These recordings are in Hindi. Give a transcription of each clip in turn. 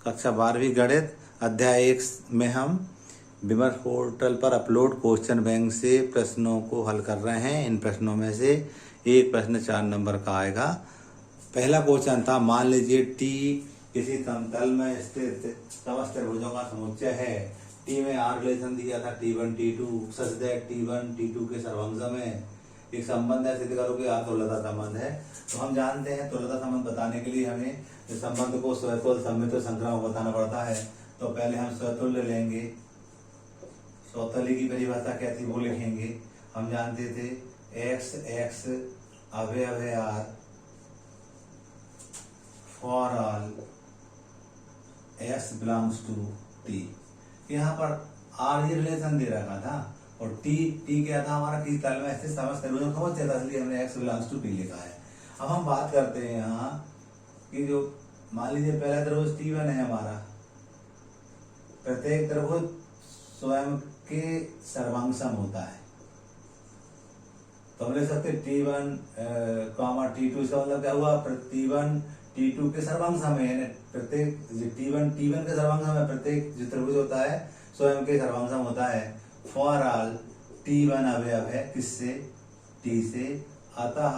कक्षा 12वीं गणित अध्याय 1 में हम विमर्श पोर्टल पर अपलोड क्वेश्चन बैंक से प्रश्नों को हल कर रहे हैं। इन प्रश्नों में से एक प्रश्न 4 नंबर का आएगा। पहला क्वेश्चन था, मान लीजिए टी किसी समतल में स्थित समस्त त्रिभुजों का समुच्चय है। टी में आर रिलेशन दिया था T1 T2 such that T1 T2 के सर्वंश में एक संबंध है। सिद्ध करो कि आर तुल्यता संबंध है। तो हम जानते हैं तुल्यता संबंध बताने के लिए हमें इस संबंध को स्वतुल्य, सममित और संक्रामक बताना पड़ता है। तो पहले हम स्वतुल्य लेंगे। स्वतुल्य की परिभाषा क्या थी वो लिखेंगे। हम जानते थे एक्स एक्स अवयव है R for all x belongs to T. यहाँ पर आर ही रिलेशन दे रखा था और टी क्या था हमारा, किसी तल में स्थित समस्त त्रिभुजों का समुच्चय था, इसलिए हमने एक्स बिलोंग्स टू टी लिखा है। अब हम बात करते हैं यहाँ कि जो मान लीजिए पहला त्रिभुज T1 है हमारा, प्रत्येक त्रिभुज स्वयं के सर्वांगसम होता है। तो हम लिख सकते T1, T2, इसका मतलब क्या हुआ, T1 T2 के सर्वांगसम है। प्रत्येक T1 के सर्वांगसम है, प्रत्येक जो त्रिभुज होता है स्वयं के सर्वांगसम होता है। फॉर ऑल T1 अवयव है किससे, T से, अतः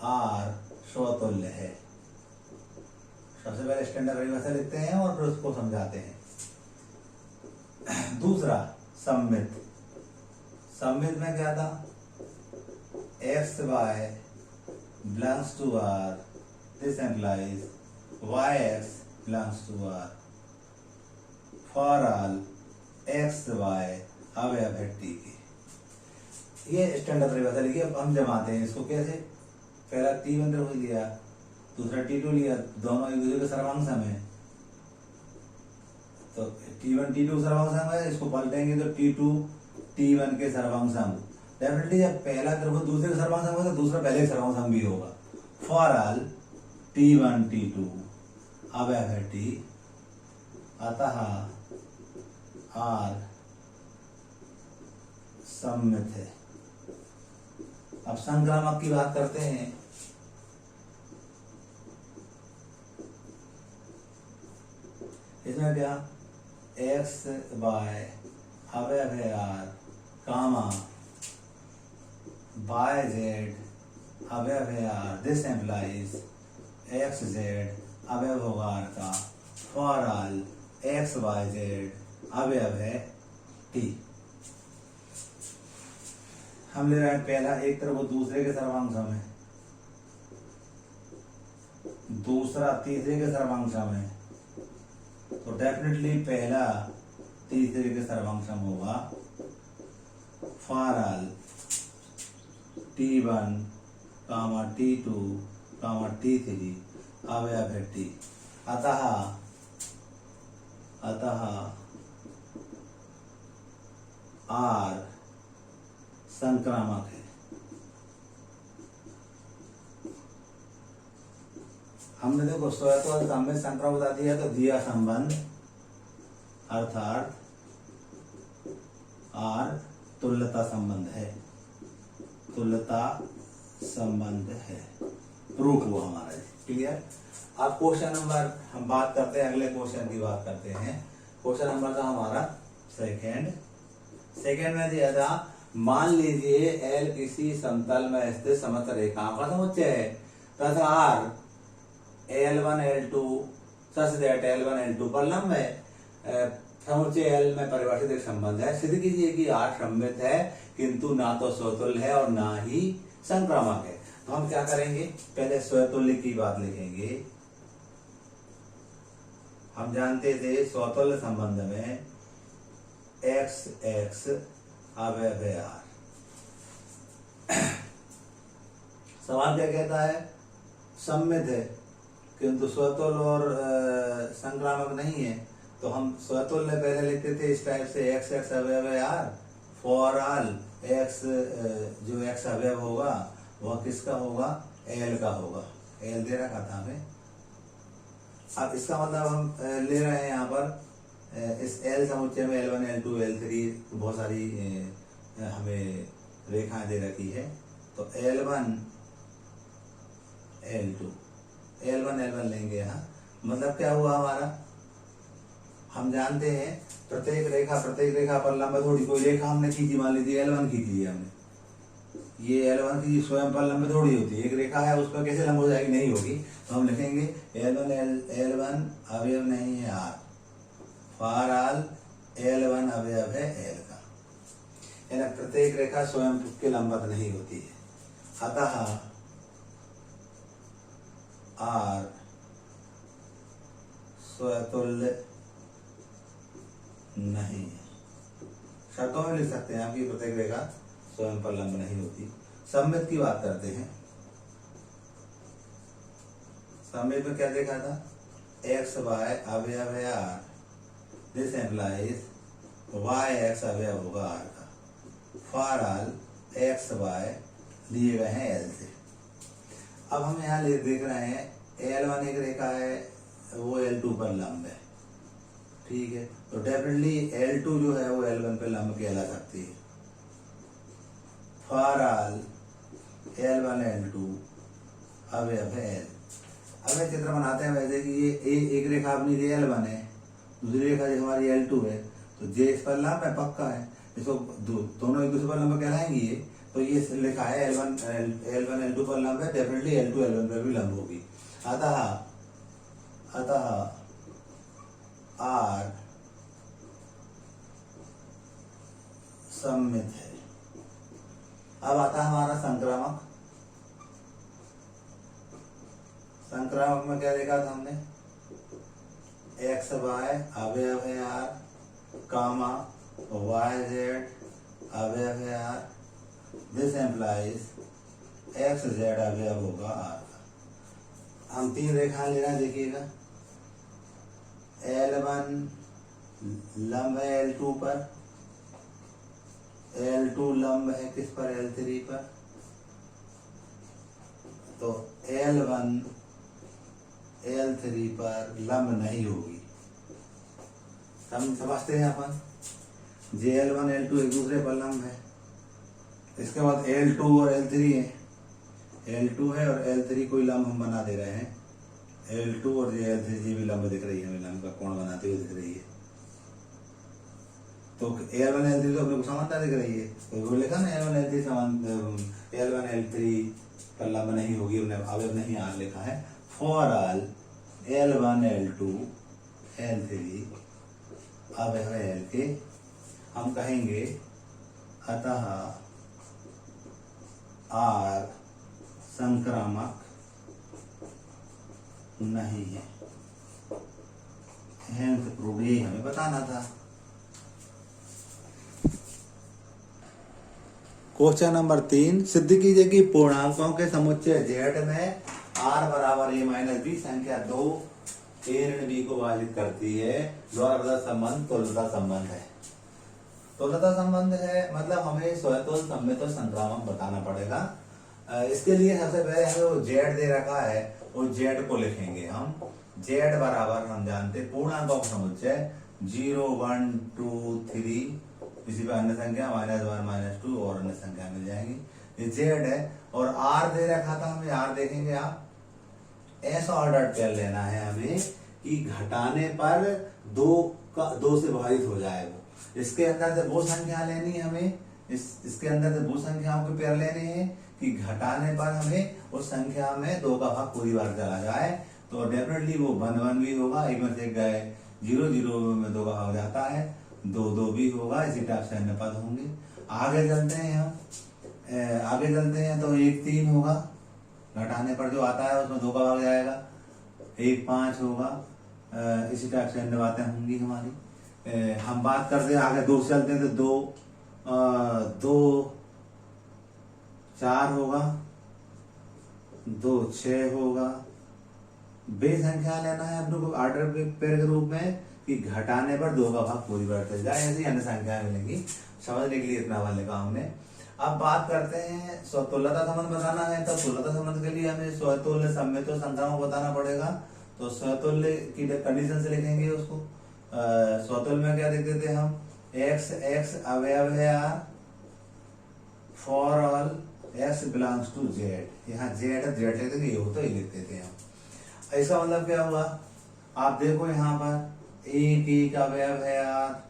R स्वतुल्य है। सबसे पहले स्टैंडर्ड परिभाषा लिखते हैं और फिर उसको समझाते हैं। दूसरा सममित। सममित में क्या था, X Y belongs to R, this implies Y X belongs to R for all x Y अवयव है टी के। ये स्टैंडर्ड परिभाषा लिखी। अब हम जमाते हैं इसको कैसे, पहला T1 त्रिभुज लिया, दूसरा T2 लिया, दोनों एक दूसरे के सर्वांगसम है। तो T1 T2 सर्वांगसम है, इसको पलटेंगे तो T2 T1 के सर्वांगसम। डेफिनेटली जब पहला त्रिभुज दूसरे के सर्वांगसम होगा तो दूसरा पहले के सर्वांगसम भी होगा। फॉर ऑल T1 T2 अवयव है टी, अतः R सममित है। अब संक्रामक की बात करते हैं। इसमें क्या, एक्स वाई अवयव है आर, कामा वाई जेड अवयव है R, this implies x Z अवयव होगा आर का, for all x Y Z अवयव है टी। हम ले रहे हैं पहला एक त्रिभुज दूसरे के सर्वांगसम है, दूसरा तीसरे के सर्वांगसम है। तो डेफिनेटली पहला तीसरे के सर्वांगसम होगा। For all T1, T2, T3 अवयव है टी, अतः R संक्रामक है। हमने देखो स्वतः सममित संक्रामक बता दिया, तो दिया संबंध अर्थात R तुल्यता संबंध है, तुल्यता संबंध है, प्रूफ हुआ हमारा। क्लियर। अब क्वेश्चन नंबर हम बात करते हैं, अगले क्वेश्चन की बात करते हैं। क्वेश्चन नंबर था हमारा सेकेंड में दिया था, मान लीजिए L किसी समतल में स्थित समस्त रेखाओं का समुच्चय है तथा R L1 L2 such that L1 L2 पर लंब है। समुच्चय L में परिभाषित एक संबंध है। सिद्ध कीजिए कि R सममित है किंतु ना तो स्वतुल्य है और ना ही संक्रामक है। तो हम क्या करेंगे, पहले स्वतुल्य की बात लिखेंगे। हम जानते थे स्वतुल्य संबंध में एक्स एक्स अवयव है आर। सवाल क्या कहता है, सममित है किंतु स्वतुल्य और संक्रामक नहीं है। तो हम स्वतुल्य पहले लिखते थे इस टाइप से, एक्स एक्स अवयव है आर फॉर ऑल एक्स, जो एक्स अवयव होगा वह किसका होगा, एल का होगा। एल दे रखा था हमें। अब इसका मतलब हम ले रहे हैं यहाँ पर इस एल समुच्चय में L1 L2 L3 बहुत सारी हमें रेखाएं दे रखी है। तो L1 L2 लेंगे यहाँ, मतलब क्या हुआ हमारा, हम जानते हैं प्रत्येक रेखा पर लंब थोड़ी, कोई रेखा हमने खींची, मान लीजिए L1 खींच लिया हमने, ये L1 की स्वयं पर लंब थोड़ी होती है, एक रेखा है उस पर कैसे लंब हो जाएगी, नहीं होगी। तो हम लिखेंगे L1 अवयव नहीं है R, फॉर ऑल L1 अवयव है L का, यानी प्रत्येक रेखा स्वयं के लंबवत नहीं होती है, अतः R स्वतुल्य नहीं है। शर्तों में लिख सकते हैं आप कि प्रत्येक रेखा स्वयं पर लंब नहीं होती। सममित की बात करते हैं। सममित में क्या देखा था, एक्स वाई अवयव है R, this implies Y x अवयव होगा R का, फॉर ऑल एक्स वाई लिए गए हैं L से। अब हम यहाँ देख रहे हैं L1 एक रेखा है, वो L2 पर लंब है, ठीक है, तो डेफिनेटली L2 जो है वो L1 पे लंब कहला सकती है। फॉर ऑल L1 L2 अवयव है L। अब ये चित्र बनाते हैं वैसे कि ये एक रेखा अपनी L1 है, दूसरी रेखा जो हमारी L2 है, तो जे इस पर लंब है, पक्का है, इसको दोनों एक दूसरे पर लंब कहलाएंगे ये, तो ये लिखा है L1 L2 पर लंब है, डेफिनेटली L2 L1 पर भी लंब होगी, अतः R सममित है। अब आता है हमारा संक्रामक। संक्रामक में क्या देखा था हमने, एक्स वाई अवयव है R, कामा वाई जेड अवयव है R, this implies x Z अवयव होगा R का। हम तीन रेखाएं ले रहे हैं, देखिएगा L1 लंब है L2 पर, L2 लंब है किस पर, L3 पर, तो L1 L3 पर लंब नहीं होगी। हम समझते हैं अपन, जे L1 L2 एक दूसरे पर लंब है, इसके बाद L2 और L3 है, L2 है और L3 कोई लंब हम बना दे रहे हैं, L2 और जे L3 भी लंब दिख रही है, हमें लंब का कोण बनाते हुए दिख रही है, तो L1 L3 तो अपने को समानता दिख रही है, तो वो लिखा ना L1 L3 समान, L1 L3 पर लंब नहीं होगी, उन्हें अवयव नहीं R लिखा है, for all L1 L2 L3 अवयव है L के, हम कहेंगे अतः R संक्रामक नहीं है। हेंस प्रूव्ड, यही हमें बताना था। क्वेश्चन नंबर 3, सिद्ध कीजिए कि पूर्णांकों के समुच्चय Z में R बराबर A माइनस B संख्या 2 A ऋण B को विभाजित करती है। द्वारा प्रदत्त संबंध तुल्यता संबंध है। तुल्यता संबंध है मतलब हमें स्वतुल्य, सममित और संक्रामक बताना पड़ेगा। इसके लिए सबसे पहले हमें वो Z दे रखा है, वो Z को लिखेंगे हम। Z बराबर हम जानते पूर्णांकों का समुच्चय 0 1 2 3, इसी पे अन्य संख्या -1 -2 और अन्य संख्या मिल जाएंगी। ये Z है और R दे रखा था हमें, R देखेंगे आप, ऐसा ऑर्डर कर लेना है हमें कि घटाने पर 2 से विभाजित हो जाए वो। इसके अंदर से वो संख्या लेनी है हमें, इसके अंदर से वो संख्याओं के पेयर लेने हैं कि घटाने पर हमें उस संख्या में 2 का भाग पूरी बार चला जाए, तो डेफिनेटली वो 1 1 भी होगा, एक में से गए 0 0 में 2 का भाग जाता है, 2 2 भी होगा, इसी टाइप से अन्य पद होंगे। आगे चलते हैं हम, आगे चलते हैं तो 1 3 होगा, घटाने पर जो आता है उसमें 2 का भाग जाएगा, 1 5 होगा, इसी टाइप से अन्य बातें होंगी हमारी। हम बात करते हैं आगे 2 से चलते हैं तो 2 4 होगा, 2 6 होगा। बे संख्या लेना है अपने को ऑर्डर के पेयर के रूप में कि घटाने पर 2 का भाग पूरी बार चल जाए, ऐसी अन्य संख्याएं मिलेंगी। समझने के लिए इतना वाले लिखा हमने। अब बात करते हैं स्वतुल्यता संबंध बताना है, तो तुल्यता संबंध के लिए हमें स्वतुल्य, सममित और संक्रामक बताना पड़ेगा। तो स्वतुल्य की कंडीशन से लिखेंगे उसको। स्वतुल्य में क्या देख देते हैं हम, x अवयव है R, for all x belongs to Z। यहाँ Z लिख देंगे, ये हो तो ही लिख देते हैं हम। ऐसा मतलब क्या हुआ आप देखो यहाँ पर एक एक अवयव है यार,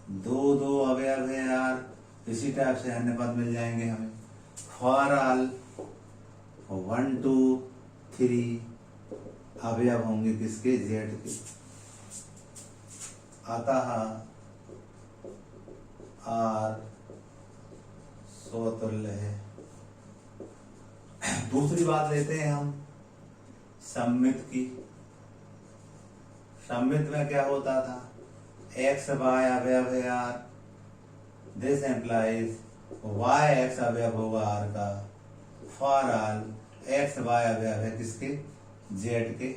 दो दो अवयव है यार, इसी टाइप से अन्य पद मिल जाएंगे हमें। फॉर ऑल 1 2 3 अवयव होंगे किसके, जेड के। अतः आर स्वतुल्य है। दूसरी बात लेते हैं हम सम्मित की। सम्मित में क्या होता था, एक्स वाई अवयव है यार, दिस एम्प्लाइज वाई एक्स अवयव होगा आर का। फॉर ऑल एक्स वाई अवयव है किसके, जेड के।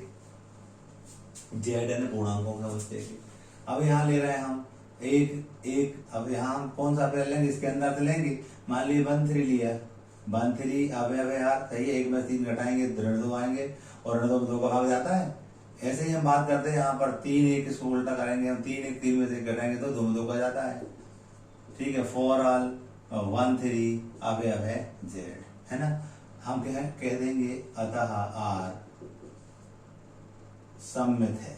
जेड यानी पूर्णांकों के बच्चे के। अब यहाँ ले रहे हैं हम एक एक, अब यहाँ हम कौन सा अवयव लेंगे, इसके अंदर से लेंगे। मान लीजिए 1 3 लिया, 1 3 अवयव है यार, सही है। 1 में 3 घटाएंगे, ऋण 2 आएंगे और ऋण 2 में 2 का भाग जाता है। ऐसे ही हम बात करते हैं यहाँ पर 3 1 इसको उल्टा करेंगे हम, 3 1 3 में से घटाएंगे तो 2 में 2 का जाता है। ठीक है। फॉर ऑल 1 3 अवयव है जेड, है ना। हम क्या कह देंगे, अतः आर सम्मित है।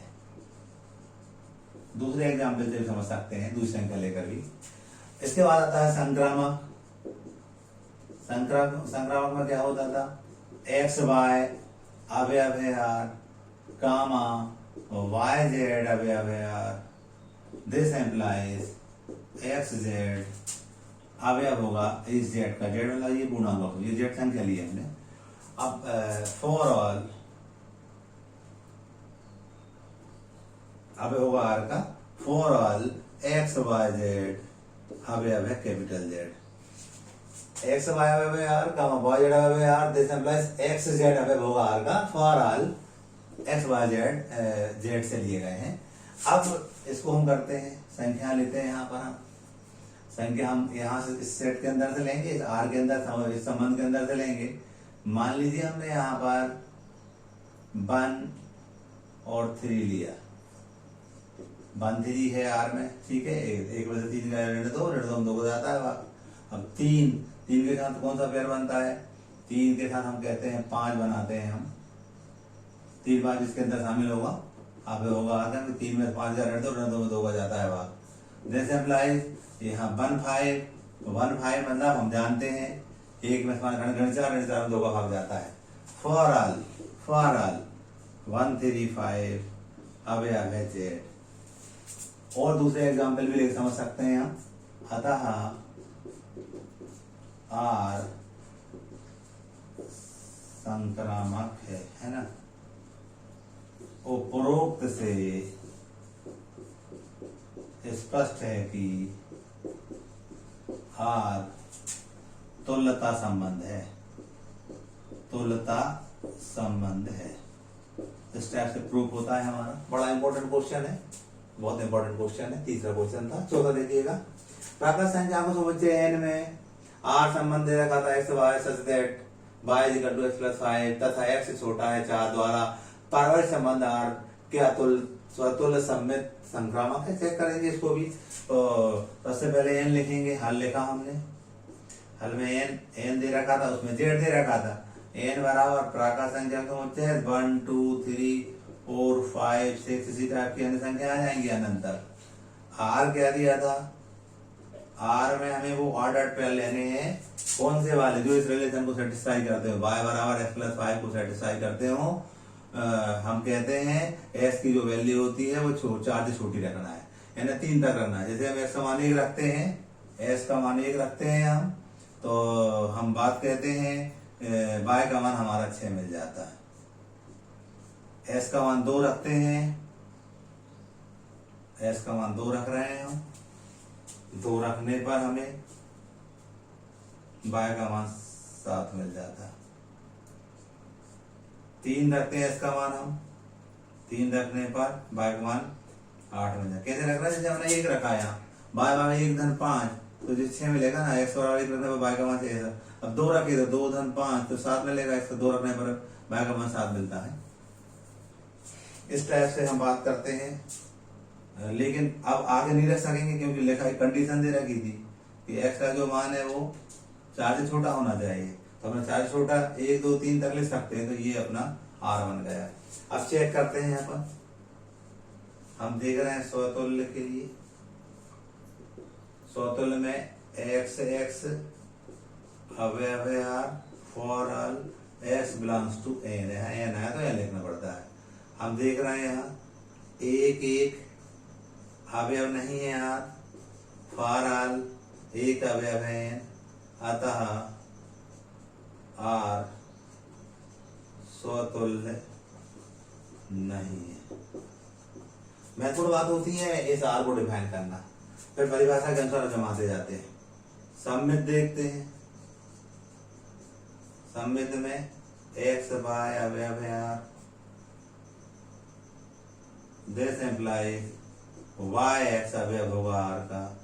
दूसरे एग्जाम्पल से भी समझ सकते हैं, दूसरी संख्या लेकर भी। इसके बाद आता है संक्रामक। संक्रामक में क्या होता था, एक्स वाई अवयव है यार, कामा वाई जेड अवयव है यार, दिस एम्प्लाइज एक्स जेड अवयव होगा इस जेड का। जेड मतलब ये पूर्णांक, ये जेड संख्या ली है हमने। अब फॉर ऑल अवयव होगा आर का। For all x Y Z अवयव है कैपिटल जेड। एक्स वाई अवयव है आर का, वाई जेड अवयव है R, this implies x Z अवयव होगा आर का। For all x Y Z Z से लिए गए हैं। अब इसको हम करते हैं, संख्या लेते हैं। यहाँ पर हम संख्या हम यहाँ से इस सेट के अंदर से लेंगे, इस आर के अंदर, इस संबंध के अंदर से लेंगे। मान लीजिए हमने यहाँ पर 1 और 3 लिया, 1 3 है आर में, ठीक है। 1 में से 3 का ऋण 2 में 2 को जाता है। अब 3 के साथ कौन सा पेयर बनता है, 3 के साथ हम कहते हैं 5 बनाते हैं हम। 3 5 इसके अंदर शामिल होगा, अब होगा आगे 3 में 5 का ऋण 2 में 2 का जाता है भाग। जैसे एम्प्लाइज यहाँ 1 5 मतलब हम जानते हैं 1 में 5 ऋण 4 में 2 का भाग जाता है। फॉर ऑल 1 3 5 अवयव है जेड। और दूसरे एग्जाम्पल भी लेकर समझ सकते हैं हम। अतः आर संक्रामक है ना। उपरोक्त से स्पष्ट है कि आर तुल्यता संबंध है, तुल्यता संबंध है। इस टाइप से प्रूफ होता है हमारा। बड़ा इंपॉर्टेंट क्वेश्चन है, बहुत इंपॉर्टेंट क्वेश्चन है। तीसरा क्वेश्चन था। चौथा देखिएगा, प्राकृत संख्या को समझिए। एन में आर संबंध दे रखा था X Y such that Y is equal to X plus 5 तथा एक्स से छोटा है 4 द्वारा पारस्परिक संबंध आर क्या स्वतुल्य सम्मित संक्रामक है। चेक करेंगे इसको भी। सबसे पहले एन लिखेंगे, हल लिखा हमने। हल में एन दे रखा था, उसमें जेड दे रखा था। एन बराबर प्राकृत संख्या को समझते हैं 1 2 3 4 5 6 इसी टाइप की अन्य संख्या आ जाएंगी अनंतर। आर क्या दिया था, आर में हमें वो ऑर्डर पेयर लेने हैं। कौन से वाले, जो इस रिलेशन को सेटिस्फाई करते हो, y बराबर x प्लस 5 को सेटिस्फाई करते हो। हम कहते हैं s की जो वैल्यू होती है वो 4 से छोटी रखना है, यानी 3 तक रखना है। जैसे हम x का मान 1 रखते हैं, s का मान 1 रखते हैं हम, तो हम बात कहते हैं y का मान हमारा 6 मिल जाता है। s का मान 2 रखते हैं, s का मान 2 रख रहे हैं हम। 2 रखने पर हमें y का मान 7 मिल जाता है। 3 रखते हैं s का मान हम, 3 रखने पर y का मान 8 मिल जाता है। कैसे रख रहे हैं, जैसे हमने 1 रखा है यहाँ, y बराबर 1 धन 5 तो जो 6 मिलेगा ना। x बराबर 1 रखने पर y का मान 6 है। अब 2 रखे तो 2 धन 5 तो 7 मिलेगा। इसका 2 रखने पर y का मान 7 मिलता है। इस टाइप से हम बात करते हैं, लेकिन अब आगे नहीं रख सकेंगे क्योंकि लिखा कंडीशन दे रखी थी कि x का जो मान है वो 4 से छोटा होना चाहिए। तो हमने 4 से छोटा 1 2 3 तक लिख सकते हैं, तो ये अपना r बन गया। अब चेक करते हैं यहाँ पर हम देख रहे हैं स्वतुल्य के लिए, स्वतुल्य में एक्स एक्स अवयव है R for all x belongs to N है, एन है तो एन लिखना पड़ता है। हम देख रहे हैं यहाँ एक एक अवयव नहीं है आर, फॉर ऑल एक अवयव है एन, अतः आर स्वतुल्य नहीं है। महत्वपूर्ण बात होती है इस आर को डिफाइन करना, फिर परिभाषा के अनुसार जमाते जाते हैं। सममित देखते हैं, सममित में एक्स वाई अवयव है R, this implies Y x अवयव होगा आर का,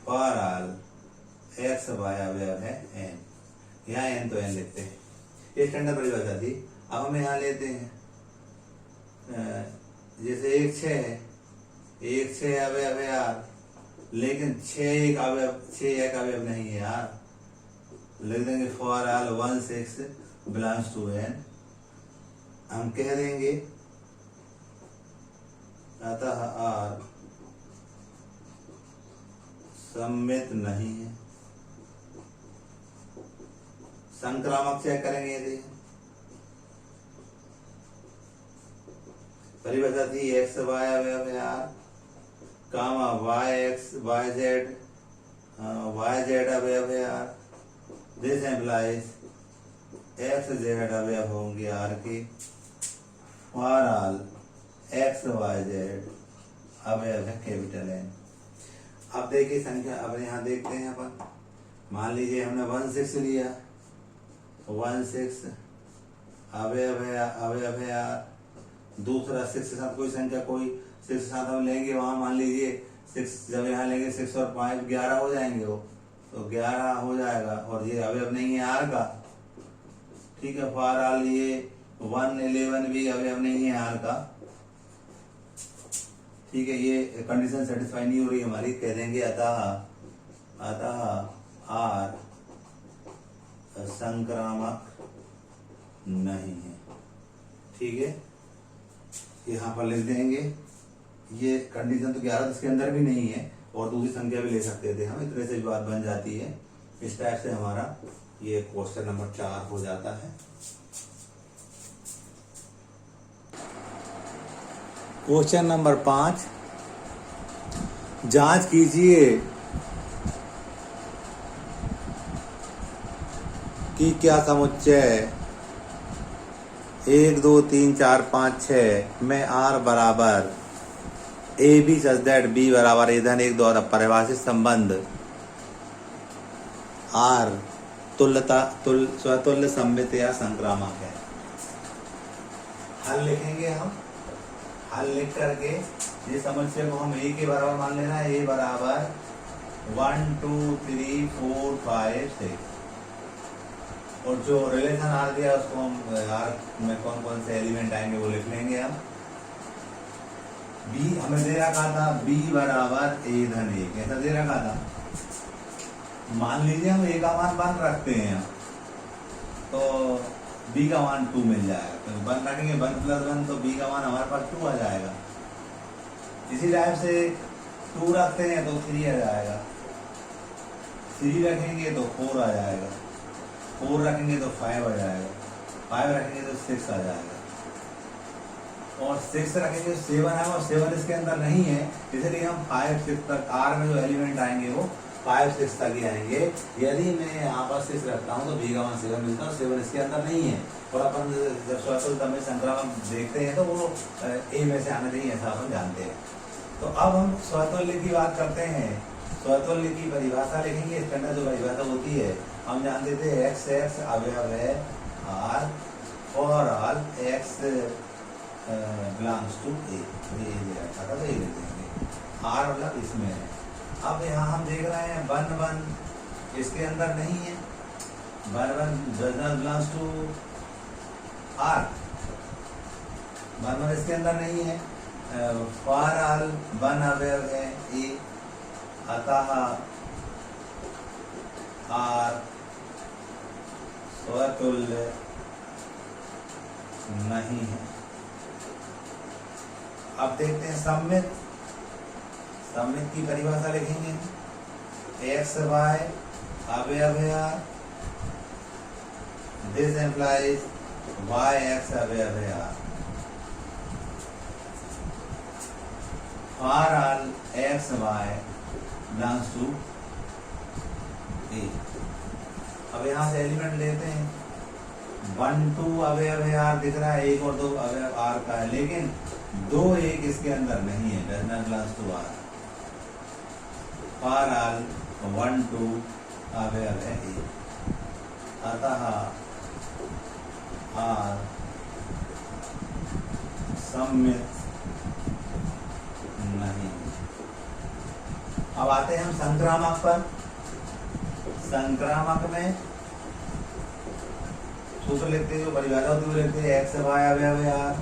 फॉर ऑल एक्स वाई अवयव है एन, यहाँ एन तो एन लिखते हैं, ये स्टैंडर्ड परिभाषा थी। अब हम यहाँ लेते हैं जैसे एक छः अवयव है यार, लेकिन छः एक अवयव नहीं है यार, लिख देंगे for all 1 6 belongs to N. हम कह देंगे अतः आर सममित नहीं है। संक्रामक चेक करेंगे यदि परिभाषा थी एक्स वाई अवयव है R, comma Y X Y Z अवयव है R, this implies x Z अवयव होंगे आर के, for all x Y Z अवयव है कैपिटल एन। अब देखिए संख्या, अब यहाँ देखते हैं अपन, मान लीजिए हमने 1 6 लिया, 1 6 अवयव है यार, दूसरा 6 के साथ कोई संख्या, कोई 6 के साथ हम लेंगे, वहां मान लीजिए 6, जब यहाँ लेंगे 6 और 5 11 हो जाएंगे, वो तो 11 हो जाएगा, और ये अवयव नहीं है आर का, ठीक है। फॉर ऑल ये 1 11 भी अवयव नहीं है आर का, ठीक है। ये कंडीशन सेटिस्फाई नहीं हो रही हमारी, कह देंगे अतः आर संक्रामक नहीं है, ठीक है। यहाँ पर लिख देंगे, ये कंडीशन तो 11 इसके अंदर भी नहीं है, और दूसरी संख्या भी ले सकते थे हम, इतने से बात बन जाती है। इस टाइप से हमारा ये क्वेश्चन नंबर 4 हो जाता है। क्वेश्चन नंबर 5, जांच कीजिए कि क्या समुच्चय 1 2 3 4 5 6 में आर बराबर A B such that B बराबर ए धन 1 द्वारा परिभाषित संबंध आर स्वतुल्य सममित या संक्रामक है। हल लिखेंगे हम, हल लिख करके ये समुच्चय को हम ए के बराबर मान लेना है, ए बराबर 1 2 3 4 5 6, और जो रिलेशन आर दिया उसको हम आर में कौन कौन से एलिमेंट आएंगे वो लिख लेंगे हम। बी हमें दे रखा था बी बराबर ए धन 1, ऐसा दे रखा था। मान लीजिए हम ए का मान 1 रखते हैं, तो बी का मान 2 मिल जाएगा, तो 1 रखेंगे 1 + 1, तो बी का मान हमारे पास 2 आ जाएगा। इसी टाइप से 2 रखते हैं तो 3 आ जाएगा, 3 रखेंगे तो 4 आ जाएगा, 4 रखेंगे तो 5 आ जाएगा, 5 रखेंगे तो 6 आ जाएगा, और 6 रखेंगे तो 7 है, और 7 इसके अंदर नहीं है, इसलिए हम 5 6 तक आर में जो एलिमेंट आएंगे वो 5 6 तक ही आएंगे। यदि मैं यहाँ पर 6 रखता हूँ तो बी का मान 7 मिलता है, 7 इसके अंदर नहीं है, और अपन जब स्वतुल्य में संक्रामक देखते हैं तो वो ए में से आना चाहिए, ऐसा अपन जानते हैं। तो अब हम स्वतुल्य की बात करते हैं, स्वतुल्य की परिभाषा लिखेंगे। इसके अंदर जो परिभाषा होती है, हम जानते थे एक्स एक्स अवयव है R, for all x belongs to A, ये रखा था, तो ये लिख देंगे, आर मतलब इसमें है। अब यहाँ हम देख रहे हैं 1 1 इसके अंदर नहीं है, 1 1 does not belongs to R, 1 1 इसके अंदर नहीं है, फॉर ऑल 1 अवयव है ए, अतः आर स्वतुल्य नहीं है। अब देखते हैं सम्मित की परिभाषा लिखेंगे। एक्स वाई अवयव है, दिस एम्प्लाइज वाई एक्स अवयव है। For all x Y belongs to A. अब यहाँ से एलिमेंट लेते हैं। 1 2 अवयव है आर दिख रहा है, 1 और 2 अवयव आर का है, लेकिन 2 1 इसके अंदर नहीं है, does not belongs to R. For all 1 2 अवयव है ए, अतः आर सम्मित नहीं। अब आते हैं हम संक्रामक पर। संक्रामक में सूत्र लिखते हैं, जो परिभाषा होती है वो लिखते हैं एक्स वाई अवयव है आर,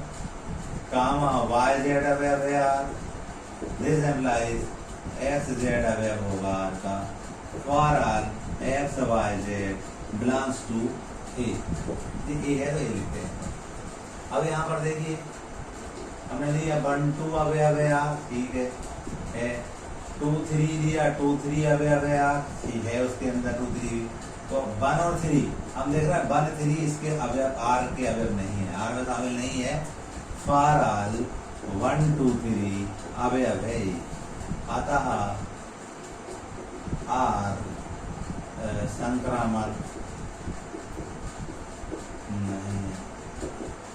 कामा वाई जेड अवयव है R, this implies x Z अवयव होगा आर का। For all x Y z belongs to A. ये है तो ये लिखते हैं। अब यहाँ पर देखिए हमने लिया 1 2 अवयव है आर, ठीक है 2 3 दिया, 2 3 अवयव है आर, ठीक है, उसके अंदर 2 3, तो 1 और 3 हम देख रहे हैं 1 3 इसके अवयव आर के अवयव नहीं है, आर में शामिल नहीं है। फॉर ऑल 1 2 3 अवयव है, अतः आर संक्रामक नहीं है।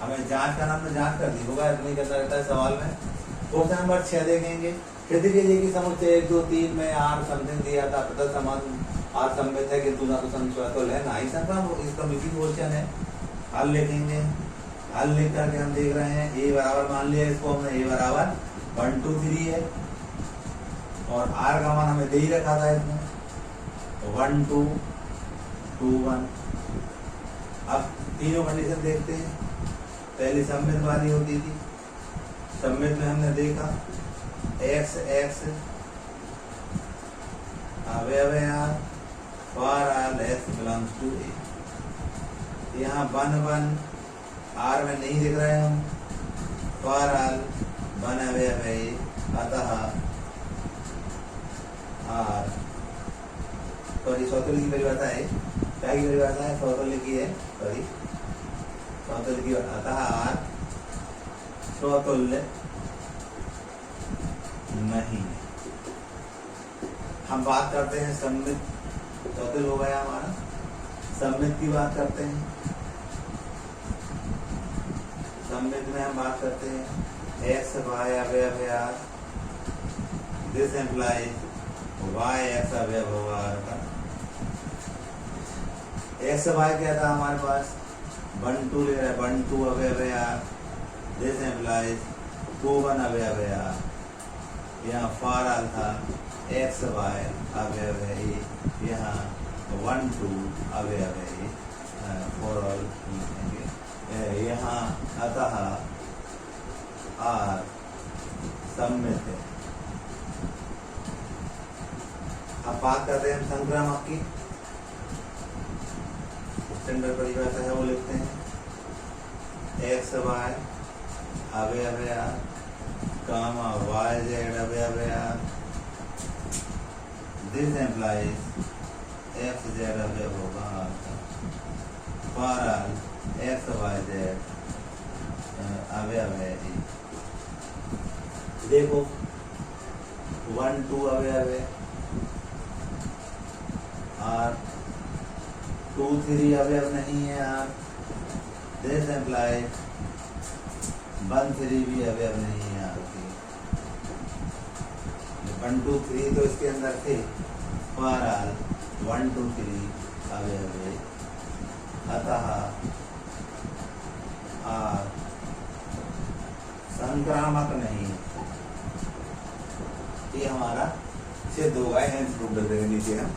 हमें जांच का नाम तो जांच कर दी होगा, नहीं करना रहता है सवाल में। क्वेश्चन नंबर 6 देखेंगे। यदि कीजिए कि समुच्चय 1 2 3 में आर समथिंग दिया था, प्रत्येक समान आर सम्मित है किंतु ना तो संख्या तो लेना ही संक्रामक, इसका मिसिंग क्वेश्चन है। हल लिखेंगे। हल लिख करके हम देख रहे हैं ए बराबर मान लिया इसको हमने, ए बराबर 1 2 3 है और आर का मान हमें दे ही रखा था इसमें 1 2 2 1। अब तीनों कंडीशन देखते हैं। पहले सम्मित वाली होती थी, सम्मित में हमने देखा एक्स एक्स अवयव है R, for all x belongs to A. यहाँ 1 1 आर में नहीं दिख रहे हम, फॉर ऑल 1 अवयव है ए, अतः आर सॉरी सौतुल्य की परिभाषा है, क्या की परिभाषा है, सौतुल्य की है, सॉरी सौतुल्य की, अतः आर सौतुल्य नहीं। हम बात करते हैं सम्मित, सौतुल्य हो गया हमारा, सम्मित की बात करते हैं। सम्मित में हम बात करते हैं एक्स वाई अवयव है R, this implies Y x अवयव होगा आर का। एक्स वाई क्या था हमारे पास 1 2 ले रहा है, 1 2 अवयव है आर, दिस एम्प्लाइज 2 1 अवयव है आर। यहाँ फॉर ऑल था एक्स वाई अवयव है ए, यहाँ 1 2 अवयव है ए, फॉर ऑल लिखेंगे। यहाँ अतः आर सम्मित है। अब बात करते हैं संक्रामक की। स्टैंडर्ड परिभाषा है वो लिखते हैं एक्स वाई अवयव है आर, कामा वाई जेड अवयव है R, this implies x Z अवयव होगा आर का। For all x Y Z अवयव है ए। देखो 1 2 अवयव है आर, 2 3 अवयव नहीं है आर, दिस एम्प्लाइज 1 3 भी अवयव नहीं है आर की। 1 2 3 तो इसके अंदर थे, फॉर ऑल 1 2 3 अवयव है, अतः आर संक्रामक नहीं है। ये हमारा सिद्ध होगा, नीचे हम